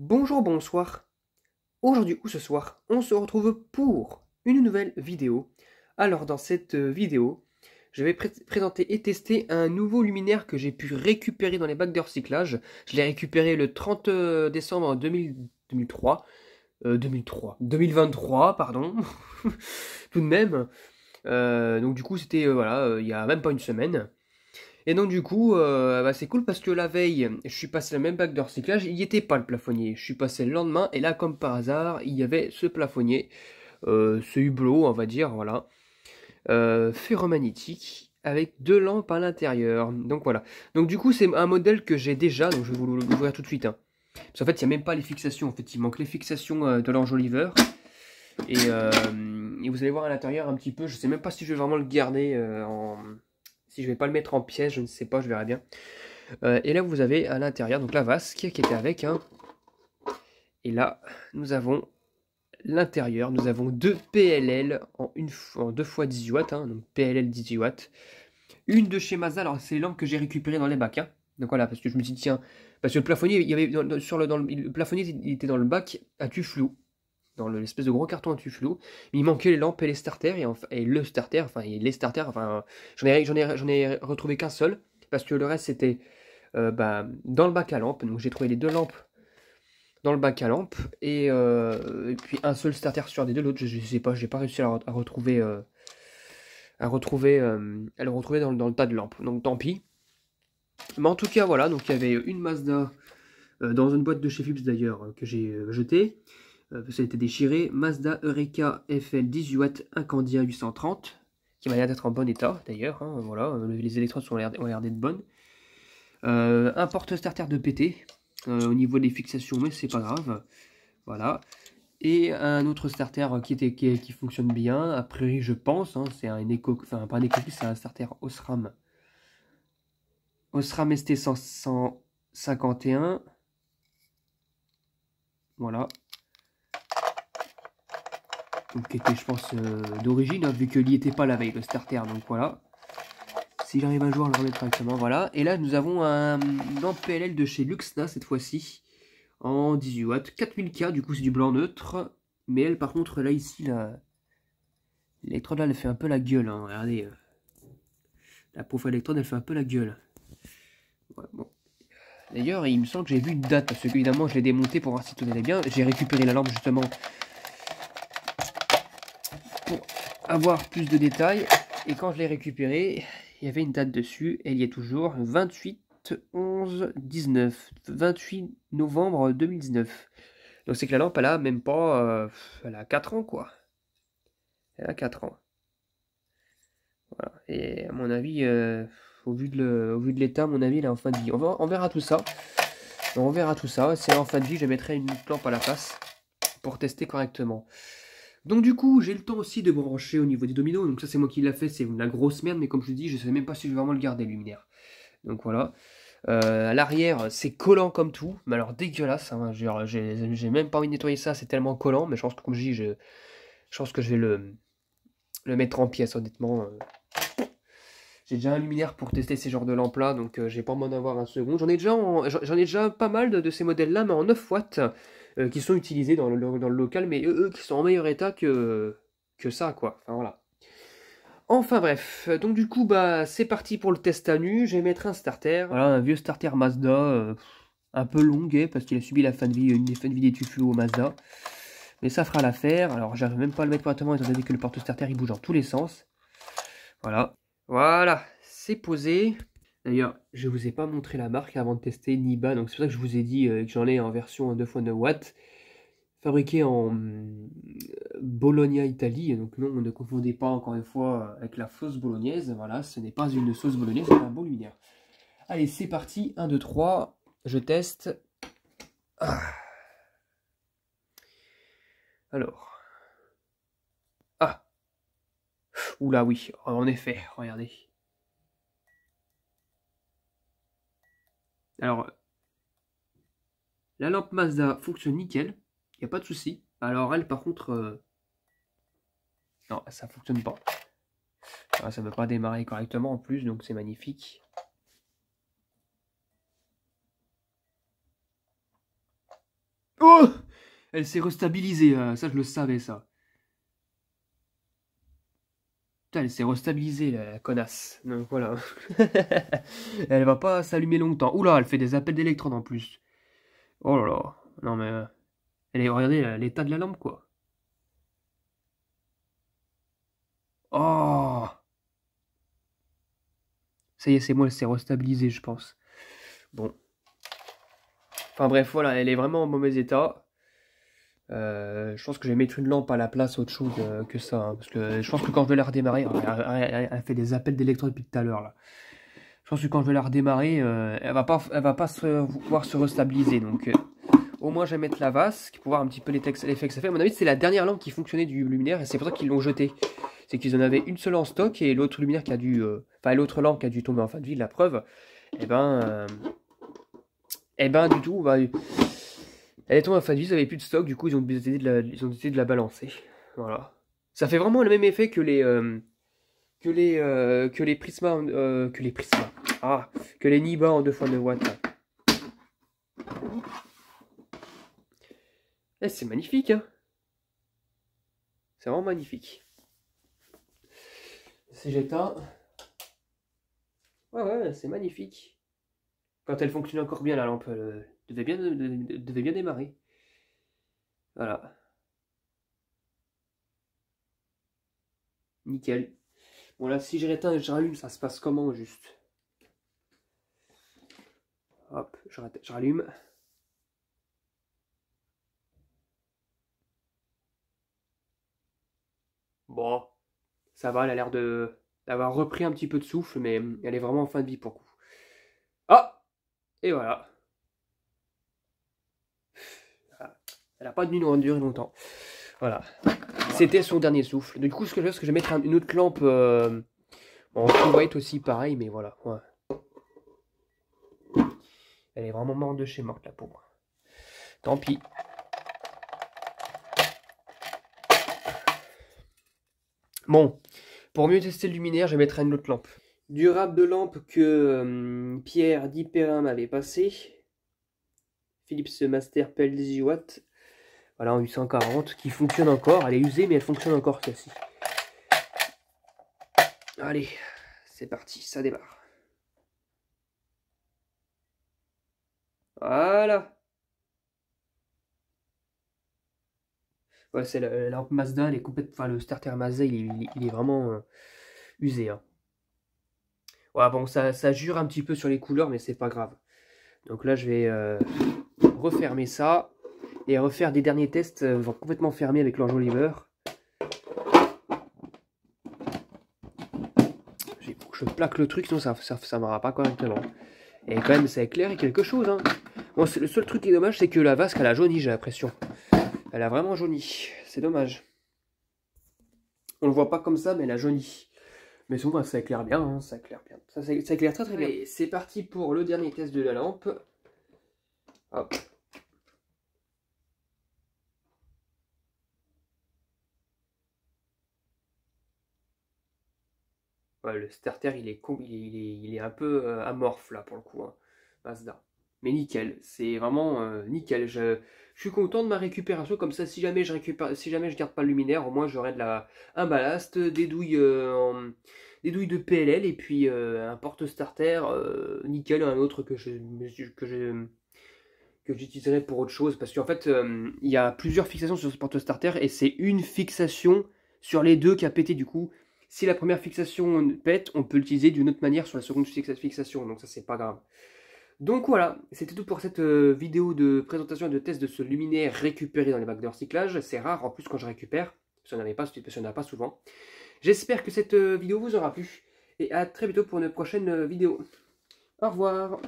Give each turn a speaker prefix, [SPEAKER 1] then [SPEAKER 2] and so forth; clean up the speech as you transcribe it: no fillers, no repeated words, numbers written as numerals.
[SPEAKER 1] Bonjour, bonsoir. Aujourd'hui ou ce soir, on se retrouve pour une nouvelle vidéo. Alors dans cette vidéo, je vais présenter et tester un nouveau luminaire que j'ai pu récupérer dans les bacs de recyclage. Je l'ai récupéré le 30 décembre 2003. 2023, pardon. Tout de même. Donc du coup c'était voilà, il y a même pas une semaine. Et donc du coup, c'est cool parce que la veille, je suis passé le même bac de recyclage, il n'y était pas le plafonnier. Je suis passé le lendemain et là, comme par hasard, il y avait ce plafonnier, ce hublot, on va dire, voilà, ferromagnétique, avec deux lampes à l'intérieur. Donc voilà. Donc du coup, c'est un modèle que j'ai déjà, donc je vais vous l'ouvrir tout de suite, hein. Parce qu'en fait, il n'y a même pas les fixations, en fait, il manque les fixations de l'enjoliveur. Et vous allez voir à l'intérieur un petit peu, je sais même pas si je vais vraiment le garder si je vais pas le mettre en pièce, je ne sais pas, je verrai bien. Et là, vous avez à l'intérieur donc la vasque qui était avec, hein. Et là, nous avons l'intérieur. Nous avons deux PLL en 2 fois 18 watts, hein, donc PLL 18 watts. Une de chez Mazda, alors c'est les lampes que j'ai récupérées dans les bacs, hein. Donc voilà, parce que je me suis dit, tiens, parce que le plafonnier, il y avait le plafonnier, il était dans le bac à tuflou, dans l'espèce de gros carton à tuflou. Mais il manquait les lampes et les starters, et le starter, enfin, et les starters, enfin, j'en ai retrouvé qu'un seul, parce que le reste c'était dans le bac à lampe. Donc j'ai trouvé les deux lampes dans le bac à lampe et puis un seul starter sur des deux. L'autre, je sais pas, j'ai pas réussi à retrouver, à le retrouver dans le tas de lampes. Donc tant pis. Mais en tout cas, voilà. Donc il y avait une Mazda dans une boîte de chez Philips d'ailleurs que j'ai jetée. Ça a été déchiré. Mazda Eureka FL 18 watts Incandia 830 qui m'a l'air d'être en bon état d'ailleurs, hein, voilà, les électrodes ont l'air d'être bonnes. Un porte-starter de PT au niveau des fixations, mais c'est pas grave. Voilà. Et un autre starter qui fonctionne bien, a priori je pense, hein, c'est un Eco, enfin pas un Eco, c'est un starter Osram. Osram ST 151. Voilà. Donc qui était je pense d'origine, hein, vu que n'y était pas la veille le starter, donc voilà. Si j'arrive un jour à le remettre correctement, voilà. Et là nous avons un lampe PLL de chez Luxna cette fois-ci. En 18 watts, 4000K, du coup c'est du blanc neutre. Mais elle par contre là ici, l'électrode là elle fait un peu la gueule, hein. Regardez. La pauvre électrode elle fait un peu la gueule. Ouais, bon. D'ailleurs il me semble que j'ai vu une date, parce que évidemment je l'ai démonté pour voir si tout allait bien. J'ai récupéré la lampe justement pour avoir plus de détails. Et quand je l'ai récupérée, il y avait une date dessus, et il y est toujours 28 novembre 2019. Donc c'est que la lampe elle a même pas, elle a 4 ans quoi. Elle a 4 ans. Voilà. Et à mon avis, au vu de l'état, à mon avis, elle est en fin de vie. On verra tout ça. On verra tout ça. Si elle est en fin de vie, je mettrai une lampe à la place pour tester correctement. Donc du coup, j'ai le temps aussi de brancher au niveau des dominos. Donc ça, c'est moi qui l'a fait. C'est la grosse merde. Mais comme je vous dis, je ne sais même pas si je vais vraiment le garder, le luminaire. Donc voilà. À l'arrière, c'est collant comme tout. Mais alors dégueulasse, hein. J'ai même pas envie de nettoyer ça. C'est tellement collant. Mais je pense que, comme je dis, je pense que je vais le mettre en pièces, honnêtement. J'ai déjà un luminaire pour tester ces genres de lampes là, donc j'ai pas en avoir un second. J'en ai déjà pas mal de ces modèles là, mais en 9 watts, qui sont utilisés dans le local, mais eux qui sont en meilleur état que ça, quoi. Enfin voilà. Enfin bref, donc du coup, c'est parti pour le test à nu. Je vais mettre un starter. Voilà, un vieux starter Mazda, un peu longuet, parce qu'il a subi la fin de vie, une des fins de vie des tufs au Mazda. Mais ça fera l'affaire. Alors, j'arrive même pas à le mettre correctement, étant donné que le porte-starter il bouge dans tous les sens. Voilà. Voilà, c'est posé. D'ailleurs, je vous ai pas montré la marque avant de tester Niba, donc c'est pour ça que je vous ai dit que j'en ai en version 2 x 9 watts, fabriqué en Bologna, Italie. Donc non, ne confondez pas encore une fois avec la sauce bolognaise. Voilà, ce n'est pas une sauce bolognaise, c'est un bon luminaire. Allez, c'est parti, 1, 2, 3, je teste. Ah. Alors. Ah. Oula, oui, en effet, regardez. Alors, la lampe Mazda fonctionne nickel, il n'y a pas de souci. Alors elle, par contre, non, ça fonctionne pas. Alors, ça ne veut pas démarrer correctement en plus, donc c'est magnifique. Oh! Elle s'est restabilisée, ça je le savais ça. Putain, elle s'est restabilisée la connasse. Donc voilà. Elle va pas s'allumer longtemps. Oula, elle fait des appels d'électrodes en plus. Oh là là. Non mais... regardez l'état de la lampe quoi. Oh! Ça y est, c'est moi, elle s'est restabilisée je pense. Bon. Enfin bref, voilà, elle est vraiment en mauvais état. Je pense que je vais mettre une lampe à la place, autre chose que ça. Hein, parce que je pense que quand je vais la redémarrer, elle fait des appels d'électrode depuis tout à l'heure là. Je pense que quand je vais la redémarrer, elle va pas pouvoir se restabiliser. Donc au moins je vais mettre la vasque pour voir un petit peu l'effet que ça fait. À mon avis, c'est la dernière lampe qui fonctionnait du luminaire et c'est pour ça qu'ils l'ont jeté. C'est qu'ils en avaient une seule en stock et l'autre luminaire qui a dû, enfin l'autre lampe qui a dû tomber en fin de vie. La preuve, et ben du tout, bah, elle est tombée en fin de vie, ils n'avaient plus de stock, du coup ils ont décidé de la balancer. Voilà. Ça fait vraiment le même effet que les Prisma, que les Niba en 2x9 watts. Eh, c'est magnifique, hein. C'est vraiment magnifique. Si j'éteins, ouais, c'est magnifique. Quand elle fonctionne encore bien, la lampe, elle devait bien démarrer. Voilà. Nickel. Bon là, si je rééteins et je rallume, ça se passe comment juste? Hop, je rallume. Bon, ça va, elle a l'air d'avoir repris un petit peu de souffle, mais elle est vraiment en fin de vie pour le coup. Ah! Et voilà. Elle n'a pas dû nous durer longtemps. Voilà. C'était son dernier souffle. Du coup, ce que je vais faire, c'est que je vais mettre une autre lampe en full white aussi, pareil, mais voilà. Ouais. Elle est vraiment morte de chez morte, la pauvre. Tant pis. Bon, pour mieux tester le luminaire, je vais mettre une autre lampe. Du rap de lampe que Pierre Dipérin m'avait passé. Philips Master PL 18 watts. Voilà, en 840, qui fonctionne encore. Elle est usée, mais elle fonctionne encore, celle-ci. Allez, c'est parti, ça démarre. Voilà. Ouais, c'est la lampe Mazda, elle est complètement... Enfin, le starter Mazda, il est vraiment usé. Hein. Ouais, bon, ça jure un petit peu sur les couleurs, mais c'est pas grave. Donc là, je vais refermer ça et refaire des derniers tests complètement fermés avec l'enjoliveur. Il faut que je plaque le truc, sinon ça m'aura pas correctement. Et quand même, ça éclaire quelque chose. Hein. Bon, le seul truc qui est dommage, c'est que la vasque, elle a jauni, j'ai l'impression. Elle a vraiment jauni. C'est dommage. On le voit pas comme ça, mais elle a jauni. Mais souvent, ça éclaire bien. Hein, ça éclaire bien. Ça éclaire très très bien. Et c'est parti pour le dernier test de la lampe. Hop. Ouais, le starter, il est un peu amorphe là pour le coup. Hein. Mazda. Mais nickel, c'est vraiment nickel. Je suis content de ma récupération. Comme ça, si jamais je garde pas le luminaire, au moins j'aurai un ballast, des douilles de PLL et puis un porte-starter nickel, un autre que j'utiliserai pour autre chose. Parce qu'en fait, il y a plusieurs fixations sur ce porte-starter et c'est une fixation sur les deux qui a pété du coup. Si la première fixation pète, on peut l'utiliser d'une autre manière sur la seconde fixation. Donc ça, c'est pas grave. Donc voilà, c'était tout pour cette vidéo de présentation et de test de ce luminaire récupéré dans les bacs de recyclage. C'est rare en plus quand je récupère, parce qu'il n'y en a pas souvent. J'espère que cette vidéo vous aura plu et à très bientôt pour une prochaine vidéo. Au revoir.